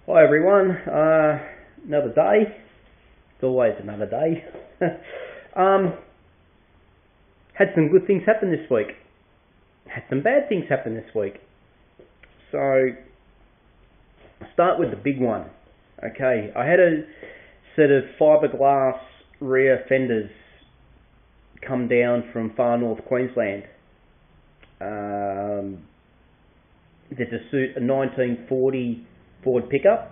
Hi everyone, another day. It's always another day. Had some good things happen this week. Had some bad things happen this week. So, I'll start with the big one. Okay, I had a set of fiberglass rear fenders come down from far north Queensland. They're to suit a 1940 Ford pickup,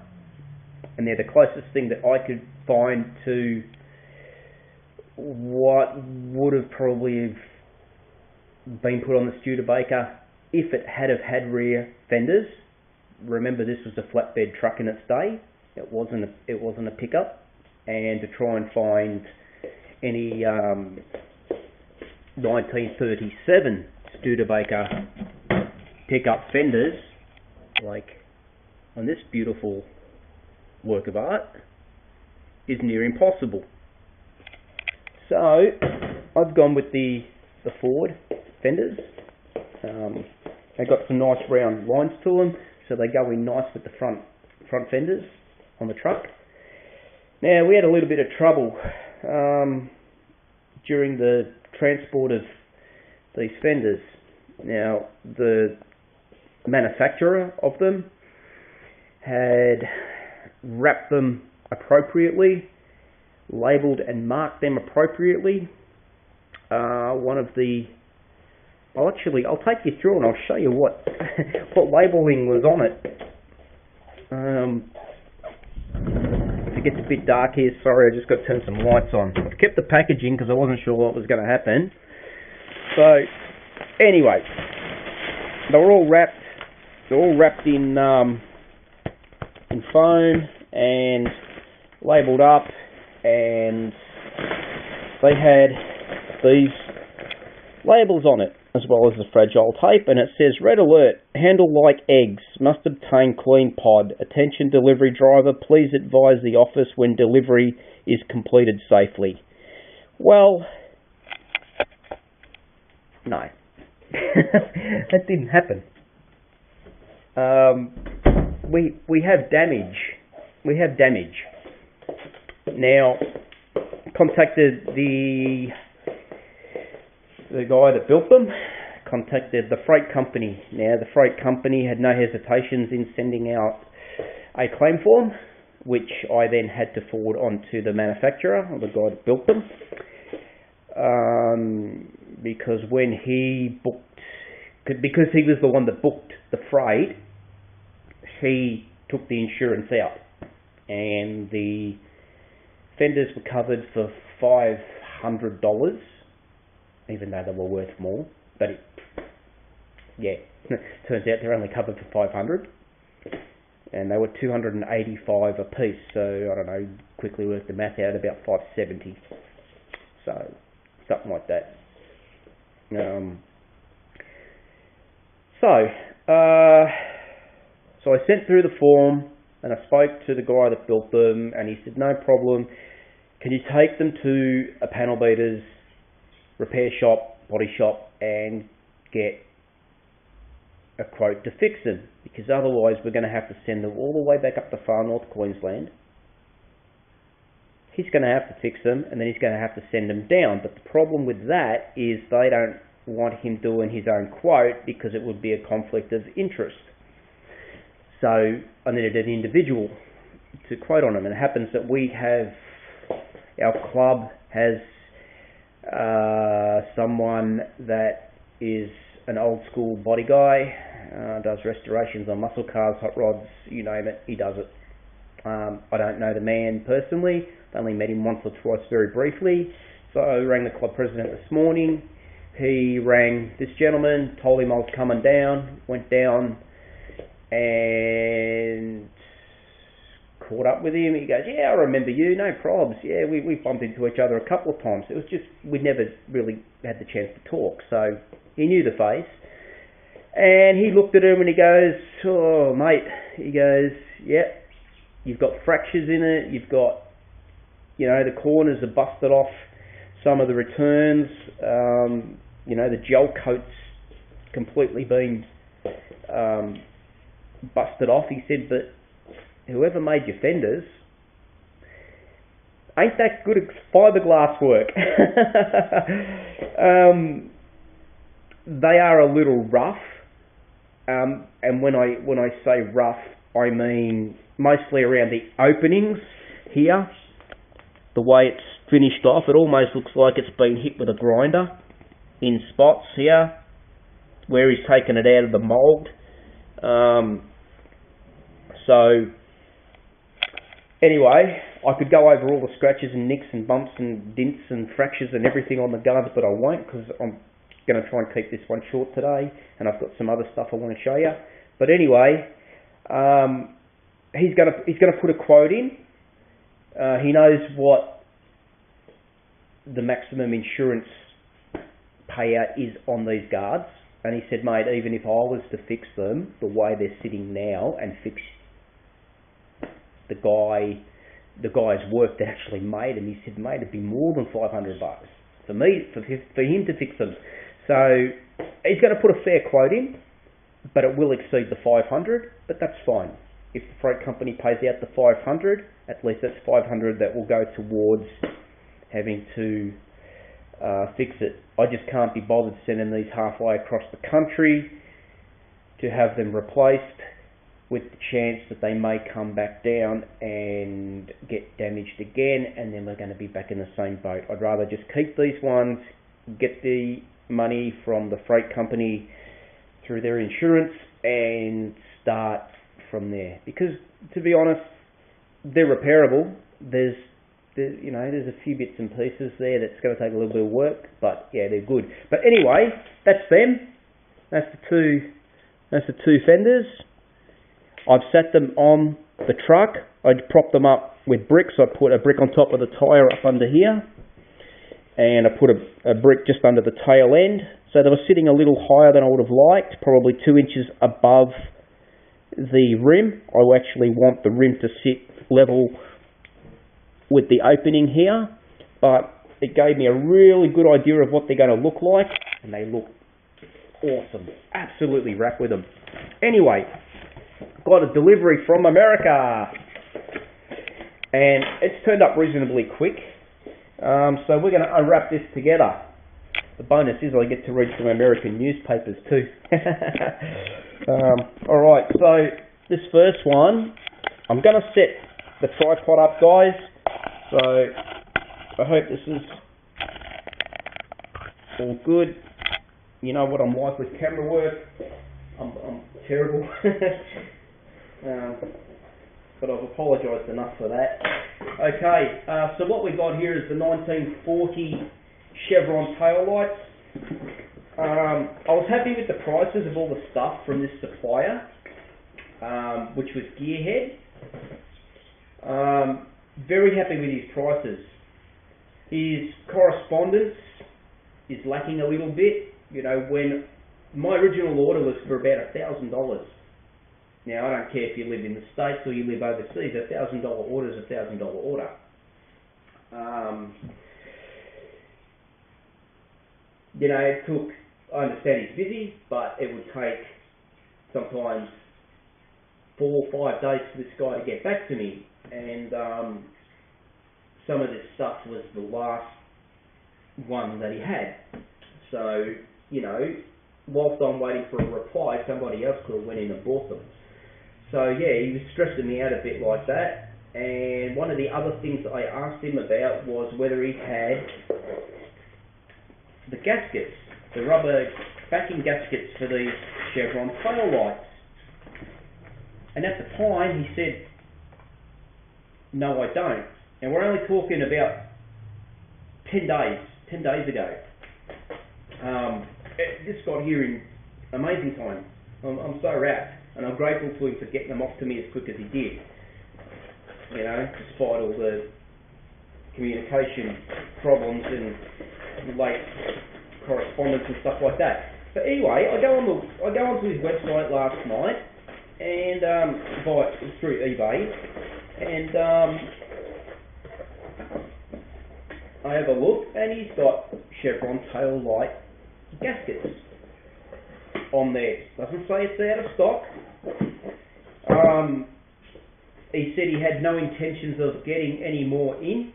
and they're the closest thing that I could find to what would have probably been put on the Studebaker if it had rear fenders. Remember, this was a flatbed truck in its day. It wasn't a pickup, and to try and find any 1937 Studebaker pickup fenders like on this beautiful work of art is near impossible. So I've gone with the Ford fenders. They've got some nice round lines to them, so they go in nice with the front fenders on the truck. Now, we had a little bit of trouble during the transport of these fenders. Now, the manufacturer of them had wrapped them appropriately, labelled and marked them appropriately. I'll take you through and I'll show you what labelling was on it. If it gets a bit dark here, sorry, I just got to turn some lights on. I've kept the packaging because I wasn't sure what was going to happen. So, anyway, they're all wrapped in foam and labelled up, and they had these labels on it as well as the fragile tape, and it says, "Red alert, handle like eggs, must obtain clean pod. Attention delivery driver, please advise the office when delivery is completed safely." Well, no. That didn't happen. We have damage. Now, contacted the guy that built them, contacted the freight company. Now, the freight company had no hesitations in sending out a claim form, which I then had to forward on to the manufacturer, or the guy that built them, because when he was the one that booked the freight, he took the insurance out, and the fenders were covered for $500, even though they were worth more. But turns out they're only covered for $500, and they were $285 a piece. So I don't know, quickly worked the math out, about $570. So something like that. So I sent through the form, and I spoke to the guy that built them, and he said, "No problem. Can you take them to a panel beaters repair shop, body shop, and get a quote to fix them? Because otherwise we're going to have to send them all the way back up to far north Queensland. He's going to have to fix them, and then he's going to have to send them down. But the problem with that is they don't want him doing his own quote because it would be a conflict of interest. So I needed an individual to quote on them. And it happens that our club has someone that is an old school body guy, does restorations on muscle cars, hot rods, you name it, he does it. I don't know the man personally, I only met him once or twice very briefly. So I rang the club president this morning. He rang this gentleman, told him I was coming down, went down and caught up with him. He goes, "Yeah, I remember you, no probs. Yeah, we bumped into each other a couple of times. It was just, we never really had the chance to talk." So he knew the face. And he looked at him and he goes, "Oh, mate," he goes, "Yep, you've got fractures in it. You've got, the corners are busted off some of the returns. The gel coat's completely been busted off." He said, "But whoever made your fenders, ain't that good at fiberglass work. They are a little rough, and when I say rough, I mean mostly around the openings here. The way it's finished off, it almost looks like it's been hit with a grinder in spots here, where he's taken it out of the mould. So anyway, I could go over all the scratches and nicks and bumps and dints and fractures and everything on the guns, but I won't, because I'm going to try and keep this one short today, and I've got some other stuff I want to show you. But anyway, he's going to put a quote in. He knows what the maximum insurance payout is on these guards, and he said, mate, even if I was to fix them the way they're sitting now and fix the guy's work that actually made them, he said, mate, it'd be more than $500 for him to fix them. So he's going to put a fair quote in, but it will exceed the 500, but that's fine. If the freight company pays out the 500, at least that's 500 that will go towards having to fix it. I just can't be bothered sending these halfway across the country to have them replaced, with the chance that they may come back down and get damaged again, and then we're going to be back in the same boat. I'd rather just keep these ones, get the money from the freight company through their insurance, and start from there. Because, to be honest, they're repairable. There's a few bits and pieces there that's going to take a little bit of work, but yeah, they're good. But anyway, that's them. That's the two fenders. I've set them on the truck. I'd prop them up with bricks. I put a brick on top of the tyre up under here, and I put a brick just under the tail end. So they were sitting a little higher than I would have liked, probably 2 inches above the rim. I actually want the rim to sit level with the opening here, but it gave me a really good idea of what they're going to look like, and they look awesome. Absolutely wrapped with them. Anyway, got a delivery from America, and it's turned up reasonably quick, so we're going to unwrap this together. The bonus is I get to read some American newspapers too. Alright, so this first one, I'm going to set the tripod up, guys, so I hope this is all good. You know what I'm like with camera work. I'm terrible. But I've apologised enough for that. Okay, so what we got here is the 1940 Chevron tail lights. I was happy with the prices of all the stuff from this supplier, which was Gearhead. Very happy with his prices. His correspondence is lacking a little bit. You know, when my original order was for about $1,000. Now, I don't care if you live in the States or you live overseas, $1,000 order is $1,000 order. You know, it took, I understand he's busy, but it would take sometimes 4 or 5 days for this guy to get back to me. And some of this stuff was the last one that he had. So, you know, whilst I'm waiting for a reply, somebody else could have went in and bought them. So yeah, he was stressing me out a bit like that. And one of the other things that I asked him about was whether he had the gaskets, the rubber backing gaskets for these Chevron tail lights. And at the time he said, no, I don't. And we're only talking about 10 days ago. This got here in amazing time. I'm so wrapped, and I'm grateful to him for getting them off to me as quick as he did. You know, despite all the communication problems and late correspondence and stuff like that. But anyway, I go onto his website last night and through eBay, and I have a look, and he's got Chevron tail light gaskets on there. Doesn't say it's out of stock. he said he had no intentions of getting any more in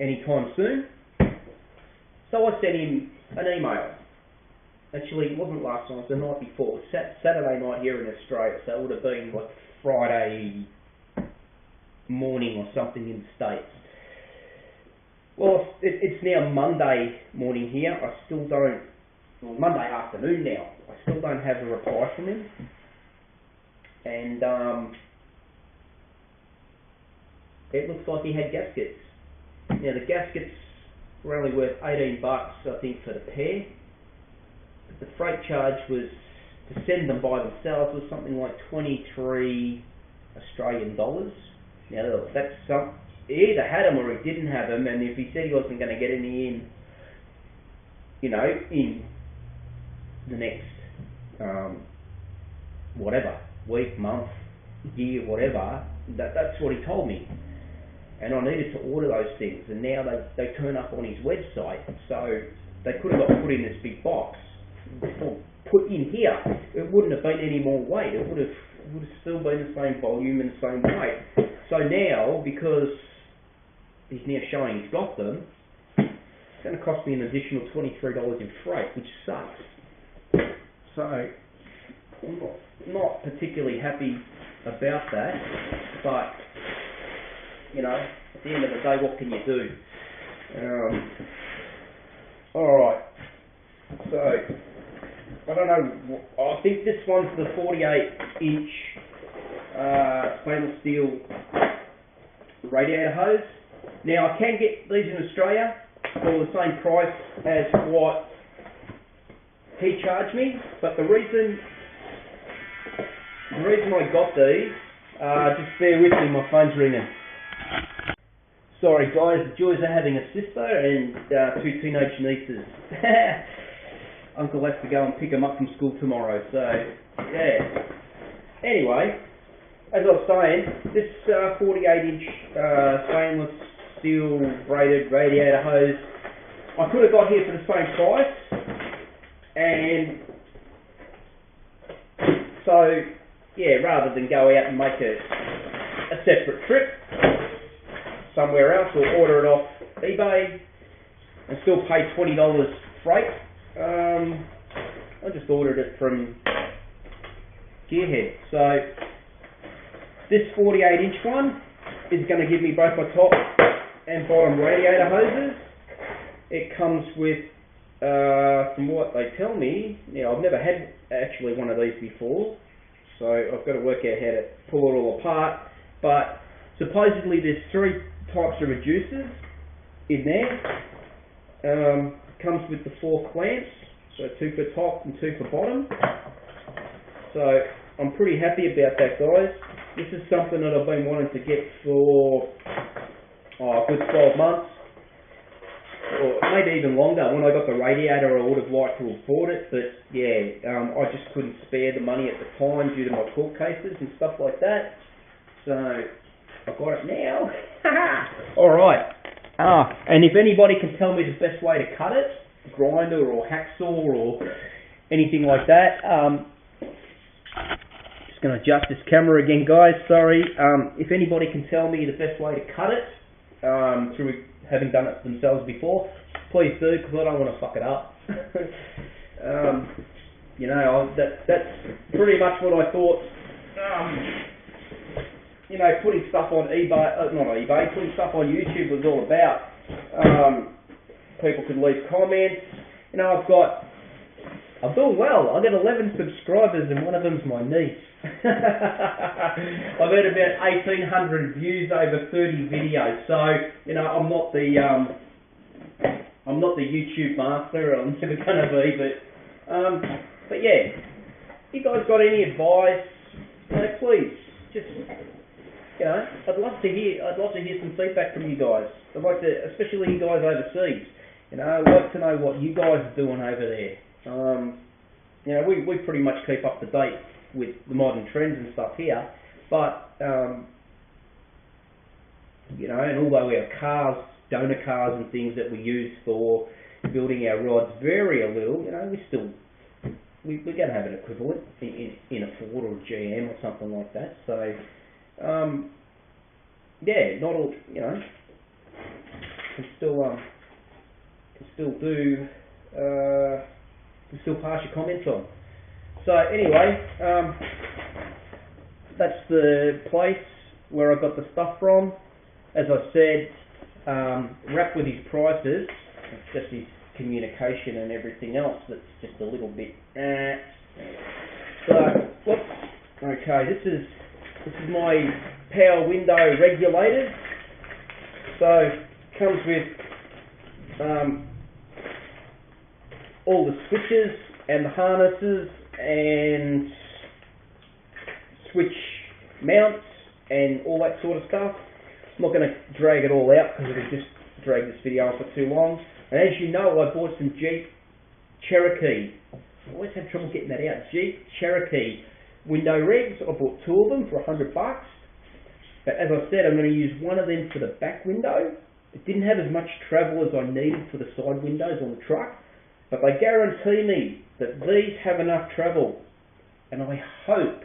anytime soon. So I sent him an email. Actually, it wasn't last night, it was the night before. It was Saturday night here in Australia, so it would have been like Friday morning or something in the States. Well, it's now Monday morning here. I still don't, well, Monday afternoon now. I still don't have a reply from him. And it looks like he had gaskets. Now the gaskets were only worth $18, I think, for the pair. But the freight charge was, to send them by themselves, was something like 23 Australian dollars. Now that's some. He either had them or he didn't have them, and if he said he wasn't going to get any in, in the next whatever, week, month, year, whatever, that's what he told me. And I needed to order those things, and now they turn up on his website, so they could have got put in this big box, or put in here. It wouldn't have been any more weight. It would have still been the same volume and the same weight. So now, because he's now showing he's got them, it's going to cost me an additional $23 in freight, which sucks. So I'm not particularly happy about that, but at the end of the day, what can you do? Alright, so I don't know, I think this one's the 48-inch stainless steel radiator hose. Now I can get these in Australia for the same price as what he charged me, but the reason I got these, just bear with me, my phone's ringing. Sorry guys, the joys of having a sister and two teenage nieces. Uncle has to go and pick them up from school tomorrow, so yeah. Anyway, as I was saying, this 48-inch stainless steel braided radiator hose, I could have got here for the same price, and so yeah, rather than go out and make a separate trip somewhere else or order it off eBay and still pay $20 freight, I just ordered it from Gearhead. So this 48-inch one is going to give me both my top and bottom radiator hoses. It comes with, from what they tell me, I've never had actually one of these before, so I've got to work out how to pull it all apart, but supposedly there's 3 types of reducers in there. Comes with the 4 clamps, so 2 for top and 2 for bottom. So I'm pretty happy about that, guys. This is something that I've been wanting to get for a good 12 months, or maybe even longer. When I got the radiator, I would have liked to afford it, but yeah, I just couldn't spare the money at the time due to my court cases and stuff like that. So I've got it now. Alright. And if anybody can tell me the best way to cut it, grinder or hacksaw or anything like that, just going to adjust this camera again, guys, sorry. If anybody can tell me the best way to cut it, through having done it themselves before, please do, because I don't want to fuck it up. That's pretty much what I thought. Putting stuff on eBay, putting stuff on YouTube was all about. People could leave comments. I'm doing well. I've got 11 subscribers and one of them's my niece. I've had about 1,800 views over 30 videos. So, I'm not the YouTube master. I'm never going to be. But yeah, if you guys got any advice, please just. I'd love to hear some feedback from you guys. I'd like to, especially you guys overseas. I'd like to know what you guys are doing over there. We pretty much keep up to date with the modern trends and stuff here, but and although our cars, donor cars and things that we use for building our rods vary a little, we still we're going to have an equivalent in a Ford or a GM or something like that. So, yeah, not all, you know, can still do, can still pass your comments on. So anyway, that's the place where I got the stuff from. As I said, wrapped with his prices, it's just his communication and everything else that's just a little bit. So, whoops. Okay, this is my power window regulator. So comes with all the switches and the harnesses and switch mounts and all that sort of stuff. I'm not going to drag it all out because it'll just drag this video on for too long. And as you know, I bought some Jeep Cherokee. I always have trouble getting that out. Jeep Cherokee window regs. I bought 2 of them for $100. But as I said, I'm going to use one of them for the back window. It didn't have as much travel as I needed for the side windows on the truck. But they guarantee me that these have enough travel. And I hope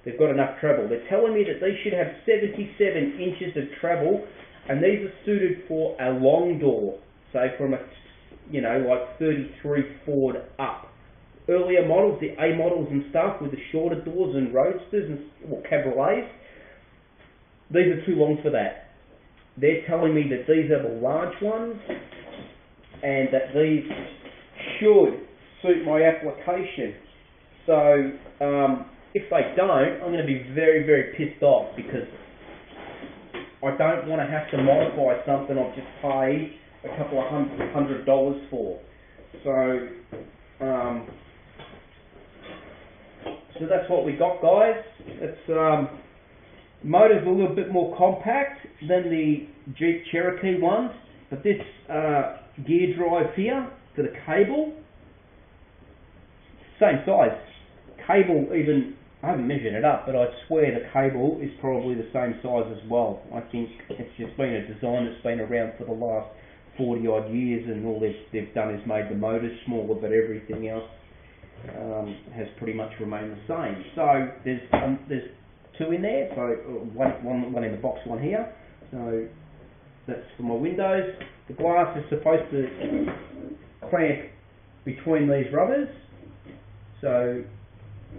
they've got enough travel. They're telling me that these should have 77 inches of travel, and these are suited for a long door, say from a, you know, like 33 Ford up. Earlier models, the A models and stuff with the shorter doors and roadsters and cabriolets, these are too long for that. They're telling me that these are the large ones, and that these should suit my application. So if they don't, I'm going to be very, very pissed off, because I don't want to have to modify something I've just paid a couple of $100 for. So so that's what we got, guys. It's motor's a little bit more compact than the Jeep Cherokee ones, but this gear drive here for the cable, same size. Cable even, I haven't measured it up, but I swear the cable is probably the same size as well. I think it's just been a design that's been around for the last 40 odd years, and all they've done is made the motors smaller, but everything else has pretty much remained the same. So there's 2 in there, so one in the box, one here. So that's for my windows. The glass is supposed to clamp between these rubbers, so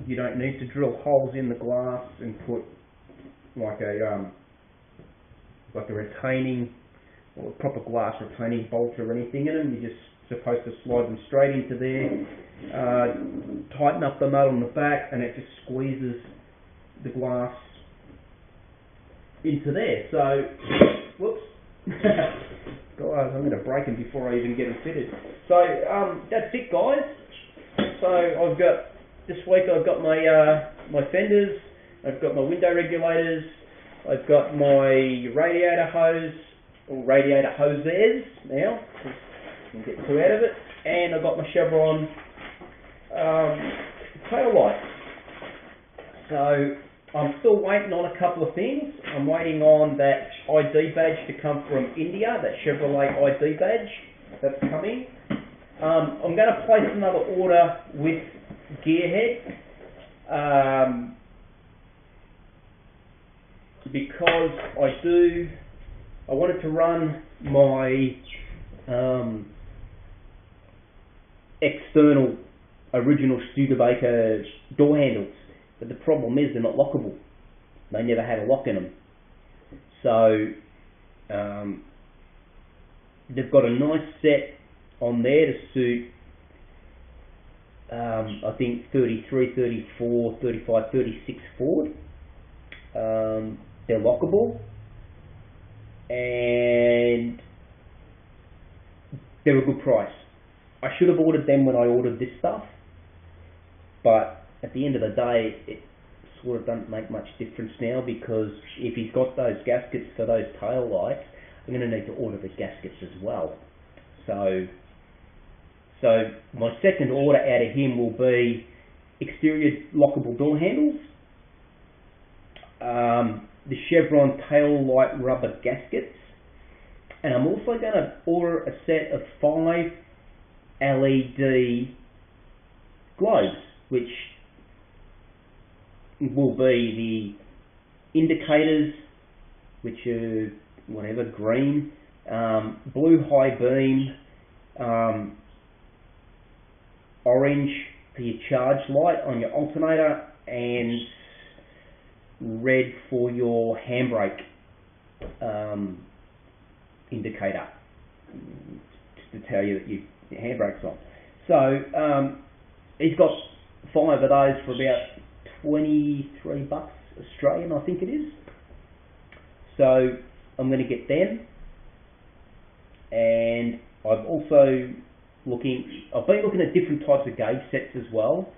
you don't need to drill holes in the glass and put like a retaining or a proper glass retaining bolt or anything in them. You're just supposed to slide them straight into there, tighten up the nut on the back, and it just squeezes the glass into there. So, whoops. Guys, I'm going to break them before I even get them fitted. So, that's it, guys. So, I've got, this week I've got my fenders, I've got my window regulators, I've got my radiator hose, or radiator hoses now, you can get 2 out of it, and I've got my Chevron tail light. So, I'm still waiting on a couple of things. I'm waiting on that ID badge to come from India, that Chevrolet ID badge that's coming. I'm going to place another order with Gearhead because I wanted to run my external original Studebaker door handles, but the problem is they're not lockable. They never had a lock in them. So they've got a nice set on there to suit I think 33, 34, 35, 36 Ford. They're lockable, and they're a good price. I should have ordered them when I ordered this stuff, but at the end of the day, it sort of doesn't make much difference now, because if he's got those gaskets for those tail lights, I'm going to need to order the gaskets as well. So my second order out of him will be exterior lockable door handles, the Chevron tail light rubber gaskets, and I'm also going to order a set of 5 LED globes, which will be the indicators, which are whatever, green, blue high beam, orange for your charge light on your alternator, and red for your handbrake indicator, just to tell you that your handbrake's on. So he's got 5 of those for about $23 Australian, I think it is. So I'm going to get them, and I've also I've been looking at different types of gauge sets as well,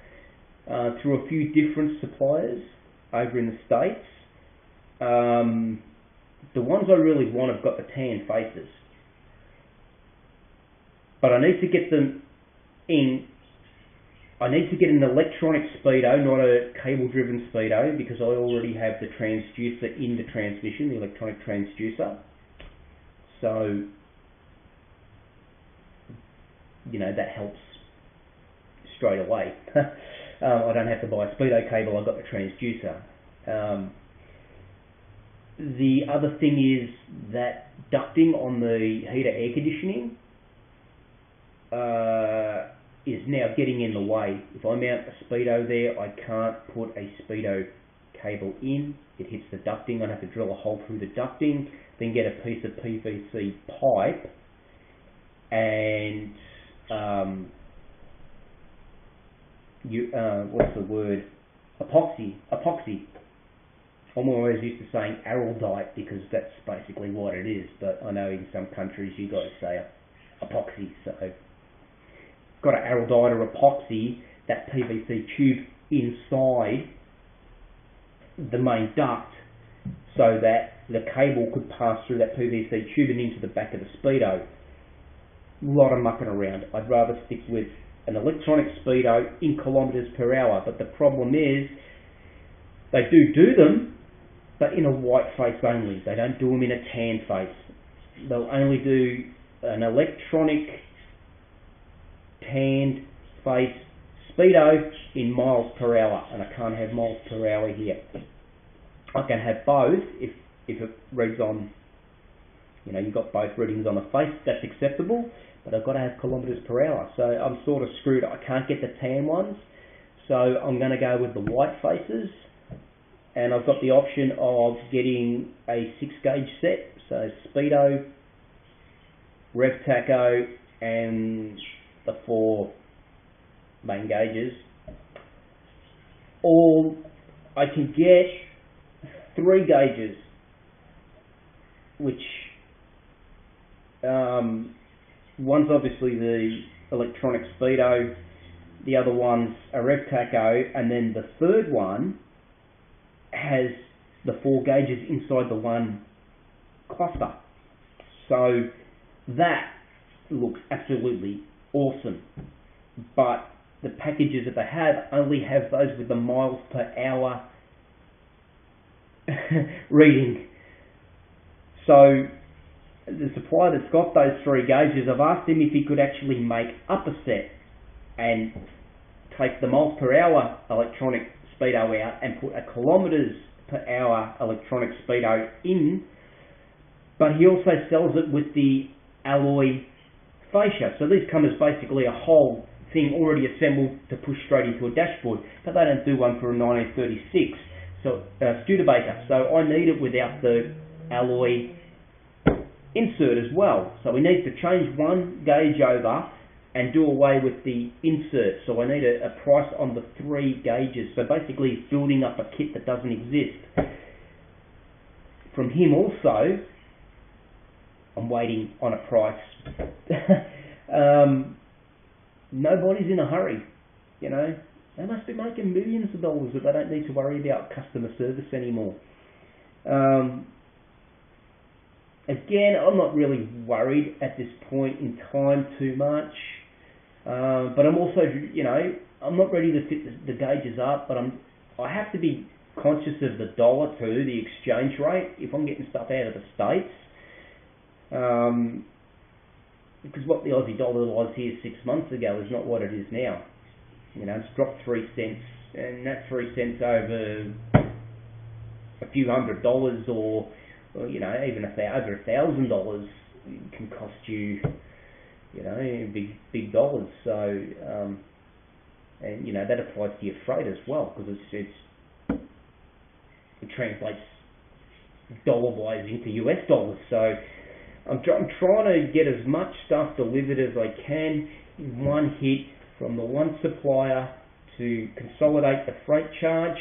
through a few different suppliers over in the States. The ones I really want have got the tan faces, but I need to get them in. I need to get an electronic speedo, not a cable-driven speedo, because I already have the transducer in the transmission, the electronic transducer. So, you know, that helps straight away. I don't have to buy a speedo cable, I've got the transducer. The other thing is that ducting on the heater air conditioning is now getting in the way. If I mount a speedo there, I can't put a speedo cable in. It hits the ducting. I'd have to drill a hole through the ducting, then get a piece of PVC pipe and what's the word? Epoxy. I'm always used to saying araldite because that's basically what it is, but I know in some countries you guys say epoxy, so got to araldite or epoxy that PVC tube inside the main duct so that the cable could pass through that PVC tube and into the back of the speedo. A lot of mucking around. I'd rather stick with an electronic speedo in kilometres per hour, but the problem is they do them, but in a white face only. They don't do them in a tan face. They'll only do an electronic tanned face speedo in miles per hour, and I can't have miles per hour here. I can have both if it reads on, you know, you've got both readings on the face, that's acceptable, but I've got to have kilometres per hour, so I'm sort of screwed. I can't get the tan ones, so I'm going to go with the white faces, and I've got the option of getting a 6-gauge set, so speedo, rev tacho, and the 4 main gauges. Or I can get 3 gauges, which one's obviously the electronic speedo, the other one's a rev tacho, and then the third one has the 4 gauges inside the one cluster. So that looks absolutely awesome, but the packages that they have only have those with the miles per hour reading. So the supplier that's got those 3 gauges, I've asked him if he could actually make up a set and take the miles per hour electronic speedo out and put a kilometres per hour electronic speedo in, but he also sells it with the alloy fascia. So these come as basically a whole thing already assembled to push straight into a dashboard, but they don't do one for a 1936 Studebaker, so I need it without the alloy insert as well. So we need to change 1 gauge over and do away with the insert, so I need a price on the 3 gauges. So basically he's building up a kit that doesn't exist. From him also, I'm waiting on a price. Nobody's in a hurry, you know. They must be making millions of dollars that they don't need to worry about customer service anymore. Again, I'm not really worried at this point in time too much, but I'm also, you know, I'm not ready to fit the gauges up, but I have to be conscious of the dollar too, the exchange rate, if I'm getting stuff out of the States. Because what the Aussie dollar was here 6 months ago is not what it is now. You know, it's dropped 3 cents, and that 3 cents over a few $100 or you know, even over $1,000 can cost you, you know, big dollars. So, and you know that applies to your freight as well, because it translates dollar-wise into US dollars. So I'm trying to get as much stuff delivered as I can in one hit from the one supplier to consolidate the freight charge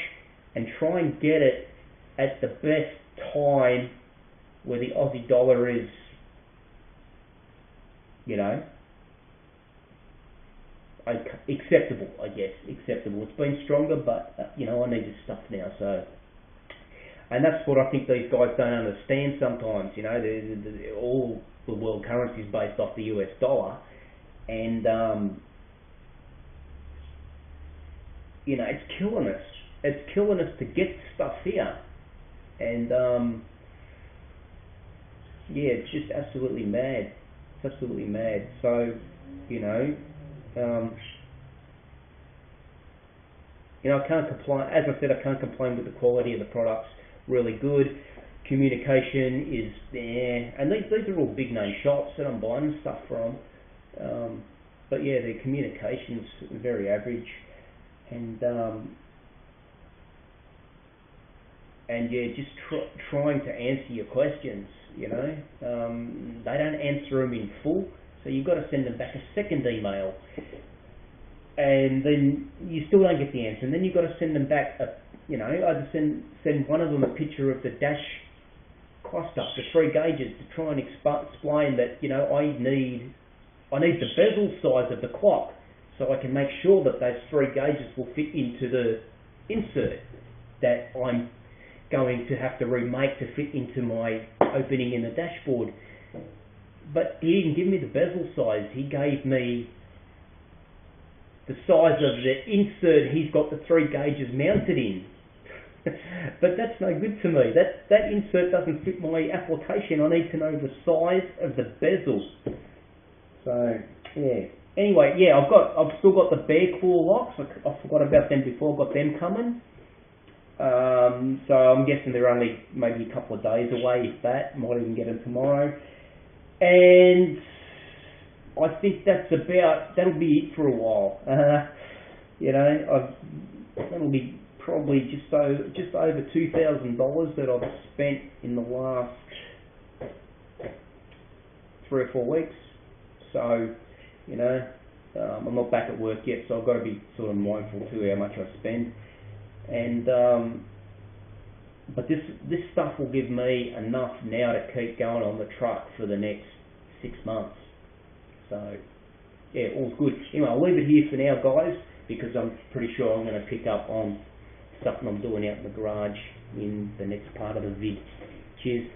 and try and get it at the best time where the Aussie dollar is, you know, acceptable, I guess, acceptable. It's been stronger, but, you know, I need this stuff now, so. And that's what I think these guys don't understand sometimes, you know, all the world currency is based off the US dollar, and, you know, it's killing us. It's killing us to get stuff here. And, yeah, it's just absolutely mad. It's absolutely mad. So, you know, I can't complain. As I said, I can't complain with the quality of the products. Really good. Communication is there. And these are all big name shops that I'm buying stuff from. But yeah, the communication's very average. And yeah, just trying to answer your questions, you know. They don't answer them in full, so you've got to send them back a second email. And then you still don't get the answer, and then you've got to send them back, you know, either send one of them a picture of the dash cluster, the 3 gauges, to try and explain that, you know, I need the bezel size of the clock, so I can make sure that those 3 gauges will fit into the insert that I'm going to have to remake to fit into my opening in the dashboard. But he didn't give me the bezel size, he gave me the size of the insert he's got the 3 gauges mounted in. But that's no good to me. That insert doesn't fit my application. I need to know the size of the bezel. So yeah. Anyway, yeah, I've still got the bear claw locks. I forgot about them before. I've got them coming. So I'm guessing they're only maybe a couple of days away, if that. Might even get them tomorrow. And I think that'll be it for a while. You know, that'll be probably just over $2,000 that I've spent in the last 3 or 4 weeks. So, you know, I'm not back at work yet, so I've got to be sort of mindful too how much I spend. And but this stuff will give me enough now to keep going on the truck for the next 6 months. So yeah, all's good. Anyway, I'll leave it here for now, guys, because I'm pretty sure I'm going to pick up on something I'm doing out in the garage in the next part of the vid. Cheers.